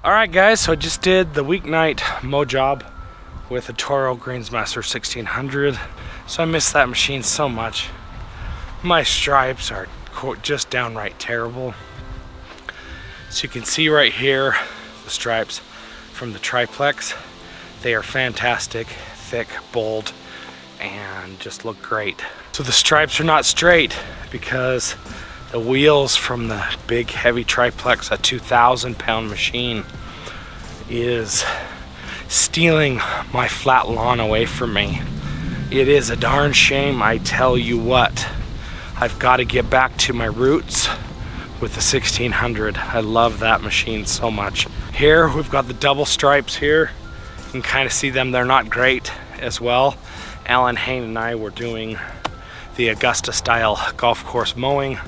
Alright guys, so I just did the weeknight mow job with a Toro Greensmaster 1600. So I miss that machine so much. My stripes are just downright terrible. So you can see right here the stripes from the triplex. They are fantastic, thick, bold, and just look great. So the stripes are not straight because the wheels from the big heavy triplex, a 2,000-pound machine, is stealing my flat lawn away from me. It is a darn shame, I tell you what. I've got to get back to my roots with the 1600. I love that machine so much. Here we've got the double stripes here. You can kind of see them, they're not great as well. Alan Hain and I were doing the Augusta style golf course mowing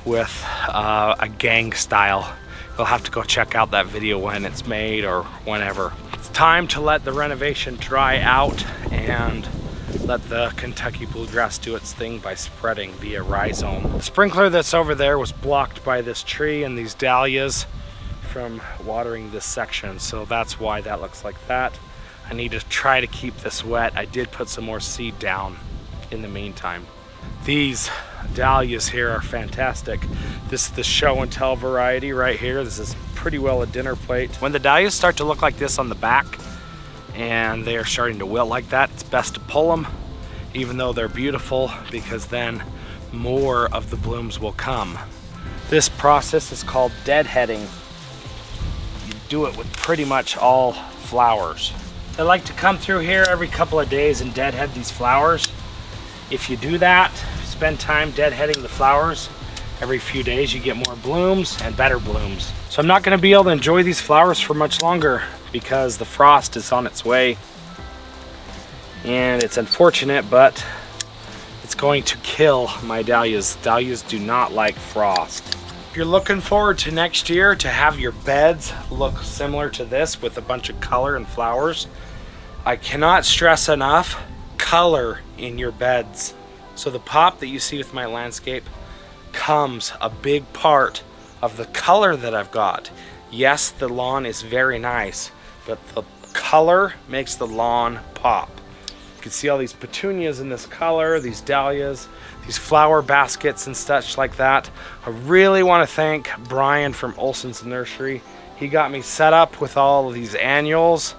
with a gang style. You'll have to go check out that video when it's made or whenever. It's time to let the renovation dry out and let the Kentucky bluegrass do its thing by spreading via rhizome. The sprinkler that's over there was blocked by this tree and these dahlias from watering this section, so that's why that looks like that. I need to try to keep this wet. I did put some more seed down in the meantime. These dahlias here are fantastic. This is the show and tell variety right here. This is pretty well a dinner plate. When the dahlias start to look like this on the back and they are starting to wilt like that, it's best to pull them, even though they're beautiful, because then more of the blooms will come. This process is called deadheading. You do it with pretty much all flowers. I like to come through here every couple of days and deadhead these flowers. If you do that, spend time deadheading the flowers every few days, you get more blooms and better blooms. So I'm not going to be able to enjoy these flowers for much longer because the frost is on its way. And it's unfortunate, but it's going to kill my dahlias. Dahlias do not like frost. If you're looking forward to next year to have your beds look similar to this with a bunch of color and flowers, I cannot stress enough, color in your beds. So the pop that you see with my landscape comes a big part of the color that I've got. Yes, the lawn is very nice, but the color makes the lawn pop. You can see all these petunias in this color, these dahlias, these flower baskets and such like that. I really want to thank Brian from Olson's Nursery. He got me set up with all of these annuals,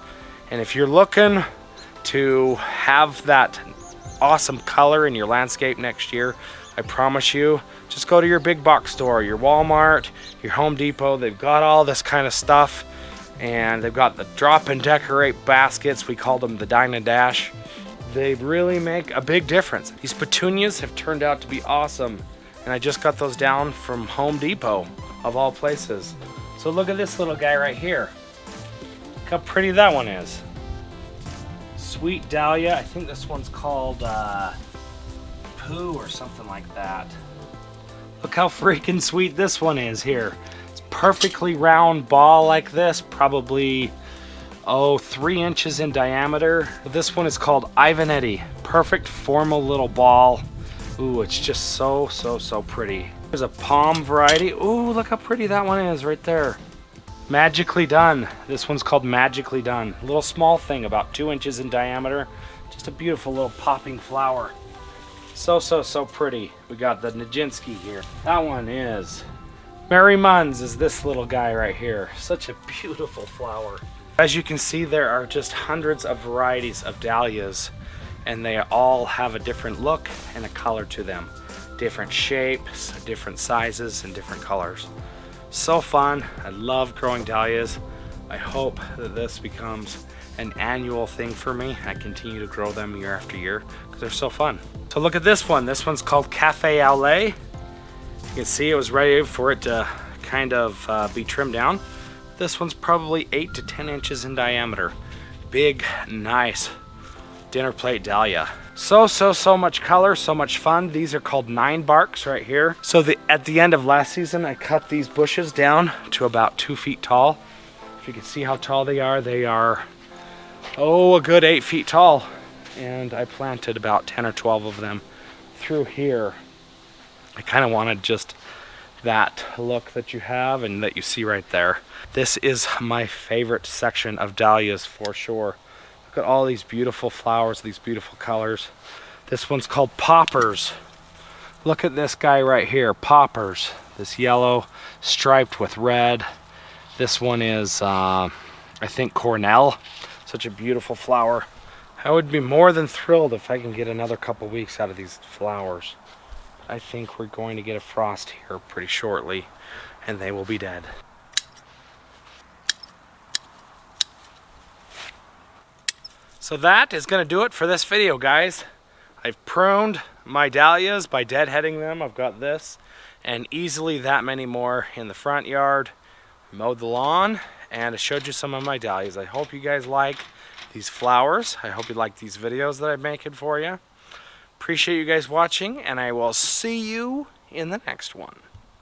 and if you're looking to have that awesome color in your landscape next year, I promise you, just go to your big box store, your Walmart, your Home Depot. They've got all this kind of stuff, and they've got the drop and decorate baskets. We call them the Dine and Dash. They really make a big difference. These petunias have turned out to be awesome, and I just got those down from Home Depot, of all places. So look at this little guy right here. Look how pretty that one is. Sweet Dahlia. I think this one's called Pooh or something like that. Look how freaking sweet this one is here. It's perfectly round ball like this, probably 3 inches in diameter. This one is called Ivanetti. Perfect formal little ball. Ooh, it's just so pretty. There's a palm variety. Ooh, look how pretty that one is right there. Magically Done. This one's called Magically Done. A little small thing, about 2 inches in diameter. Just a beautiful little popping flower. So pretty. We got the Nijinsky here. That one is Mary Munns is this little guy right here. Such a beautiful flower. As you can see, there are just hundreds of varieties of dahlias, and they all have a different look and a color to them. Different shapes, different sizes, and different colors. So fun. I love growing dahlias. I hope that this becomes an annual thing for me. I continue to grow them year after year because they're so fun. So look at this one. This one's called Cafe au Lait. You can see it was ready for it to kind of be trimmed down. This one's probably 8 to 10 inches in diameter. Big, nice dinner plate dahlia. So much color, so much fun. These are called 9 barks right here. So at the end of last season, I cut these bushes down to about 2 feet tall. If you can see how tall they are a good 8 feet tall. And I planted about 10 or 12 of them through here. I kind of wanted just that look that you have and that you see right there. This is my favorite section of dahlias for sure. Look at all these beautiful flowers, these beautiful colors. This one's called Poppers. Look at this guy right here, Poppers. This yellow striped with red. This one is, I think, Cornell. Such a beautiful flower. I would be more than thrilled if I can get another couple weeks out of these flowers. I think we're going to get a frost here pretty shortly, and they will be dead. So that is going to do it for this video, guys. I've pruned my dahlias by deadheading them. I've got this and easily that many more in the front yard. Mowed the lawn, and I showed you some of my dahlias. I hope you guys like these flowers. I hope you like these videos that I'm making for you. Appreciate you guys watching, and I will see you in the next one.